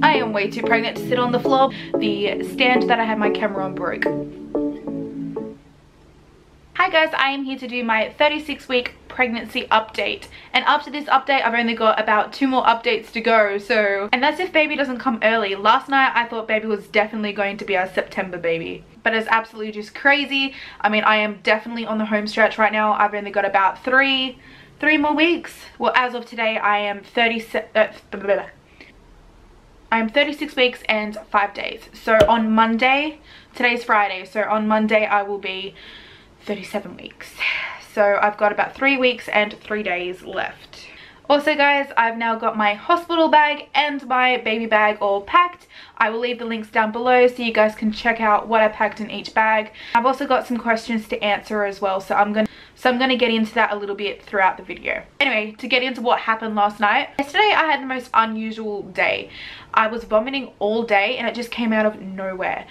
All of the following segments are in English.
I am way too pregnant to sit on the floor. The stand that I had my camera on broke. Hi guys, I am here to do my 36-week pregnancy update, and after this update I've only got about 2 more updates to go, and that's if baby doesn't come early. Last night I thought baby was definitely going to be our September baby, but it's absolutely just crazy. I mean, I am definitely on the home stretch right now. I've only got about three more weeks. Well, as of today I am 36 weeks and 5 days. So on Monday, today's Friday, so on Monday I will be 37 weeks. So I've got about 3 weeks and 3 days left. Also guys, I've now got my hospital bag and my baby bag all packed. I will leave the links down below so you guys can check out what I packed in each bag. I've also got some questions to answer as well, so I'm gonna get into that a little bit throughout the video. Anyway, to get into what happened last night. Yesterday I had the most unusual day. I was vomiting all day and it just came out of nowhere.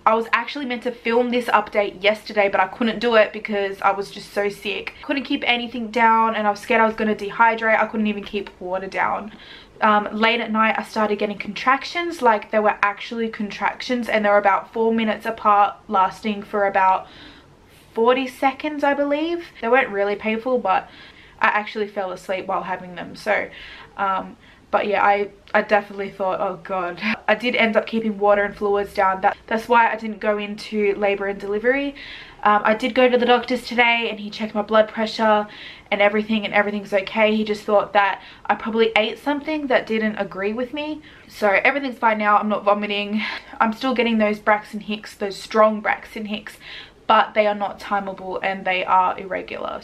I was actually meant to film this update yesterday, but I couldn't do it because I was just so sick. Couldn't keep anything down and I was scared I was going to dehydrate. I couldn't even keep water down. Late at night I started getting contractions, like they were actually contractions, and they were about 4 minutes apart, lasting for about 40 seconds I believe. They weren't really painful, but I actually fell asleep while having them. So but yeah, I definitely thought, oh god. I did end up keeping water and fluids down. That's why I didn't go into labor and delivery. I did go to the doctor's today and he checked my blood pressure and everything's okay. He just thought that I probably ate something that didn't agree with me. So everything's fine now. I'm not vomiting. I'm still getting those Braxton Hicks, those strong Braxton Hicks, but they are not timeable and they are irregular.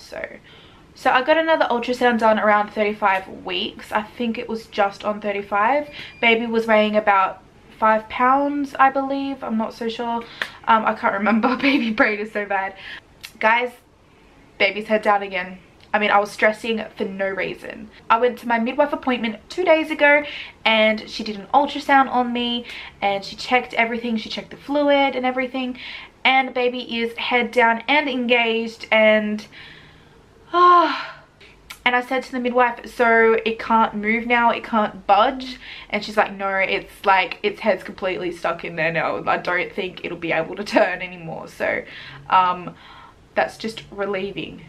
So I got another ultrasound done around 35 weeks. I think it was just on 35. Baby was weighing about 5 pounds, I believe. I'm not so sure. I can't remember. Baby brain is so bad. Guys, baby's head down again. I mean, I was stressing for no reason. I went to my midwife appointment 2 days ago and she did an ultrasound on me and she checked everything. She checked the fluid and everything. And baby is head down and engaged, and and I said to the midwife, so it can't move now, it can't budge? And she's like, no, it's like its head's completely stuck in there now. I don't think it'll be able to turn anymore. So that's just relieving.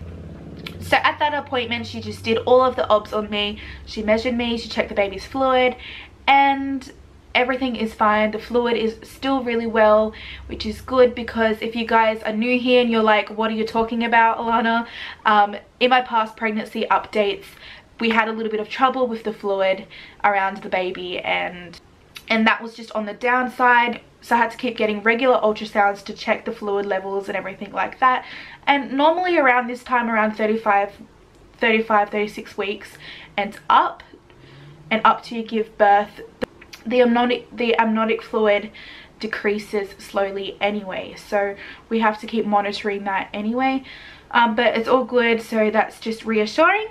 So at that appointment she just did all of the obs on me. She measured me, she checked the baby's fluid, and everything is fine. The fluid is still really well, which is good, because if you guys are new here and you're like, what are you talking about, Alana? In my past pregnancy updates we had a little bit of trouble with the fluid around the baby, and that was just on the downside, so I had to keep getting regular ultrasounds to check the fluid levels and everything like that. And normally around this time, around 36 weeks and up to you give birth, the amniotic fluid decreases slowly anyway, so we have to keep monitoring that anyway. But it's all good, so that's just reassuring.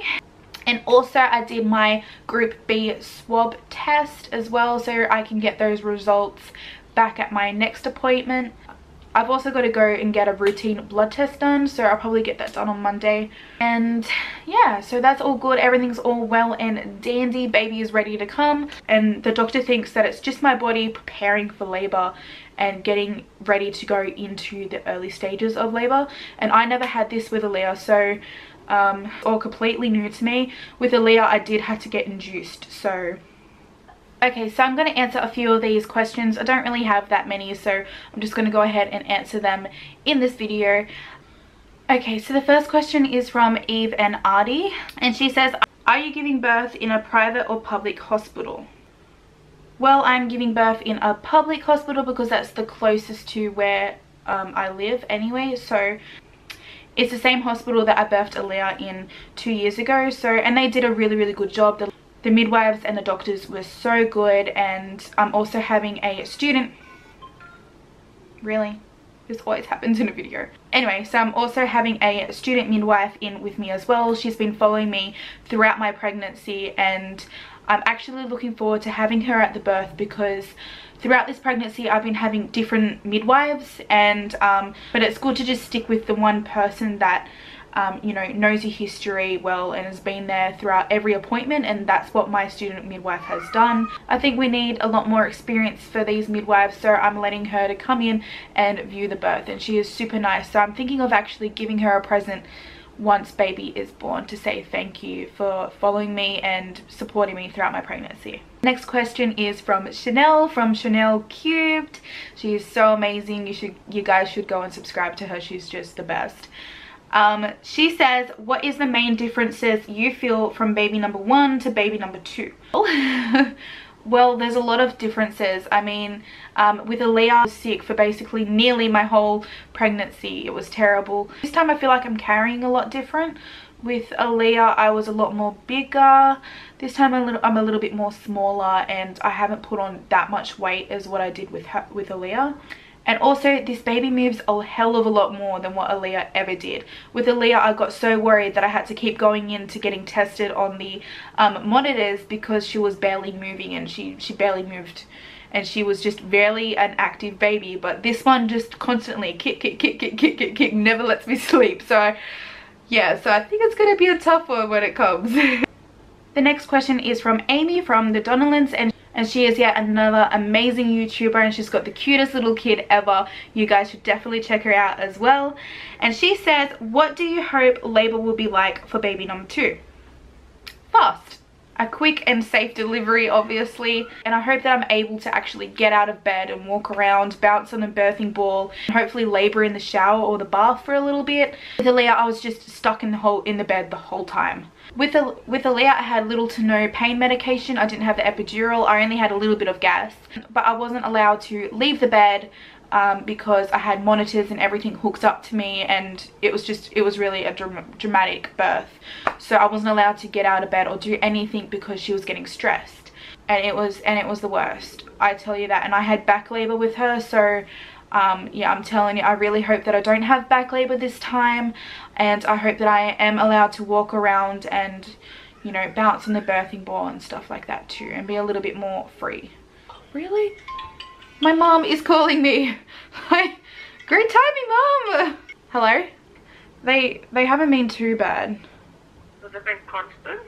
And also I did my group B swab test as well, so I can get those results back at my next appointment. I've also got to go and get a routine blood test done, so I'll probably get that done on Monday. And yeah, so that's all good. Everything's all well and dandy. Baby is ready to come, and the doctor thinks that it's just my body preparing for labor and getting ready to go into the early stages of labor. And I never had this with Aaliyah, so all completely new to me. With Aaliyah I did have to get induced. So okay, so I'm going to answer a few of these questions. I don't really have that many, so I'm just going to go ahead and answer them in this video. Okay, so the first question is from Eve and Artie, and she says, are you giving birth in a private or public hospital? Well, I'm giving birth in a public hospital because that's the closest to where I live anyway. So it's the same hospital that I birthed Aaliyah in 2 years ago. So, and they did a really good job. The midwives and the doctors were so good, and I'm also having a student. Really? This always happens in a video. Anyway, so I'm also having a student midwife in with me as well. She's been following me throughout my pregnancy, and I'm actually looking forward to having her at the birth, because throughout this pregnancy I've been having different midwives, and but it's good to just stick with the one person that you know, knows your history well and has been there throughout every appointment, and that's what my student midwife has done. I think we need a lot more experience for these midwives, so I'm letting her to come in and view the birth, and she is super nice. So I'm thinking of actually giving her a present once baby is born to say thank you for following me and supporting me throughout my pregnancy. Next question is from Chanel Cubed. She is so amazing. You guys should go and subscribe to her. She's just the best. She says, what is the main differences you feel from baby number 1 to baby number 2? Well, there's a lot of differences. I mean, with Aaliyah, I was sick for basically nearly my whole pregnancy. It was terrible. This time I feel like I'm carrying a lot different. With Aaliyah, I was a lot more bigger. This time I'm a little bit more smaller, and I haven't put on that much weight as what I did with Aaliyah. And also, this baby moves a hell of a lot more than what Aaliyah ever did. With Aaliyah, I got so worried that I had to keep going in to getting tested on the monitors because she was barely moving, and she barely moved. And she was just barely an active baby. But this one just constantly kick, never lets me sleep. So, yeah, so I think it's going to be a tough one when it comes. The next question is from Amy from the Donnellans, and she is yet another amazing YouTuber, and she's got the cutest little kid ever. You guys should definitely check her out as well. And she says, what do you hope labor will be like for baby number 2? Fast. A quick and safe delivery, obviously, and I hope that I'm able to actually get out of bed and walk around, bounce on a birthing ball, and hopefully labor in the shower or the bath for a little bit. With Aaliyah, I was just stuck in the bed the whole time. With Aaliyah, I had little to no pain medication. I didn't have the epidural. I only had a little bit of gas, but I wasn't allowed to leave the bed because I had monitors and everything hooked up to me, and it was really a dramatic birth. So I wasn't allowed to get out of bed or do anything because she was getting stressed, and it was the worst, I tell you that. And I had back labor with her, so yeah, I'm telling you, I really hope that I don't have back labor this time, and I hope that I am allowed to walk around and, you know, bounce on the birthing ball and stuff like that too, and be a little bit more free. Really? My mom is calling me. Great timing, Mom. Hello? They haven't been too bad. Have they been constant?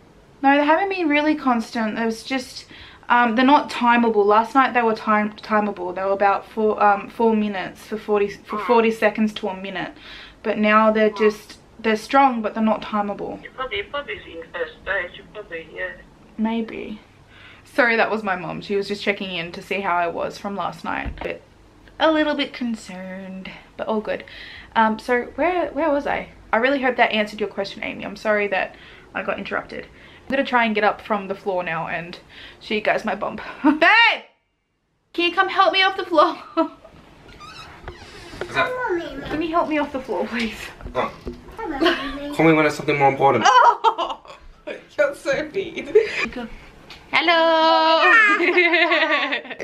No, they haven't been really constant. It was just, they're not timable. Last night they were timable. They were about 4 minutes for 40 seconds to a minute. But now they're strong, but they're not timable. You're probably in first stage. You're probably, yeah. Maybe. Sorry, that was my mom. She was just checking in to see how I was from last night. But a little bit concerned, but all good. So where was I? I really hope that answered your question, Amy. I'm sorry that I got interrupted. I'm gonna try and get up from the floor now and show you guys my bump. Babe! Can you come help me off the floor? Can you help me off the floor, please? Oh. Call me when it's something more important. Oh! You're so mean. Hello!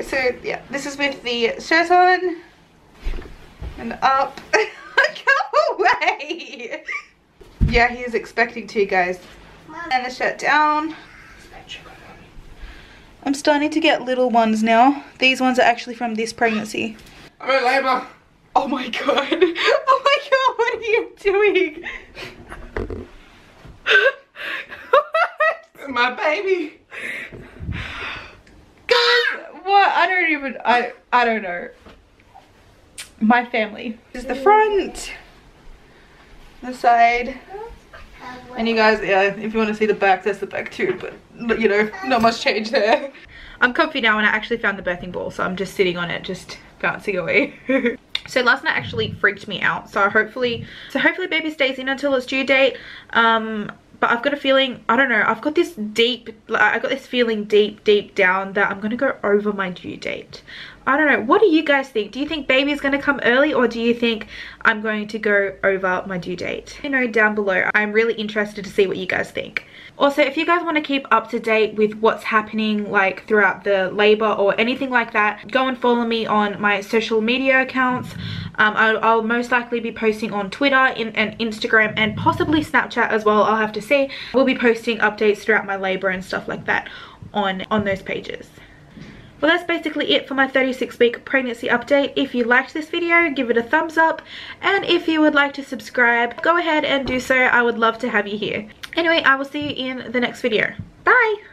So yeah, this is with the shirt on and up. Go away! Yeah, he is expecting to, guys. And the shirt down. I'm starting to get little ones now. These ones are actually from this pregnancy. I'm in labor. Oh my god. Oh my god, what are you doing? My baby. Guys, what? I don't know. My family. This is the front, the side, and you guys, yeah, if you want to see the back, that's the back too, but you know, not much change there. I'm comfy now, and I actually found the birthing ball, so I'm just sitting on it, just bouncing away. So last night actually freaked me out, so hopefully baby stays in until its due date. But I've got a feeling, I don't know, I got this feeling deep down that I'm gonna go over my due date. I don't know, what do you guys think? Do you think baby is gonna come early, or do you think I'm going to go over my due date? You know, down below. I'm really interested to see what you guys think. Also, if you guys want to keep up to date with what's happening like throughout the labor or anything like that, go and follow me on my social media accounts. I'll most likely be posting on Twitter and Instagram and possibly Snapchat as well. I'll have to see. We'll be posting updates throughout my labor and stuff like that on those pages. Well, that's basically it for my 36-week pregnancy update. If you liked this video, give it a thumbs up. And if you would like to subscribe, go ahead and do so. I would love to have you here. Anyway, I will see you in the next video. Bye!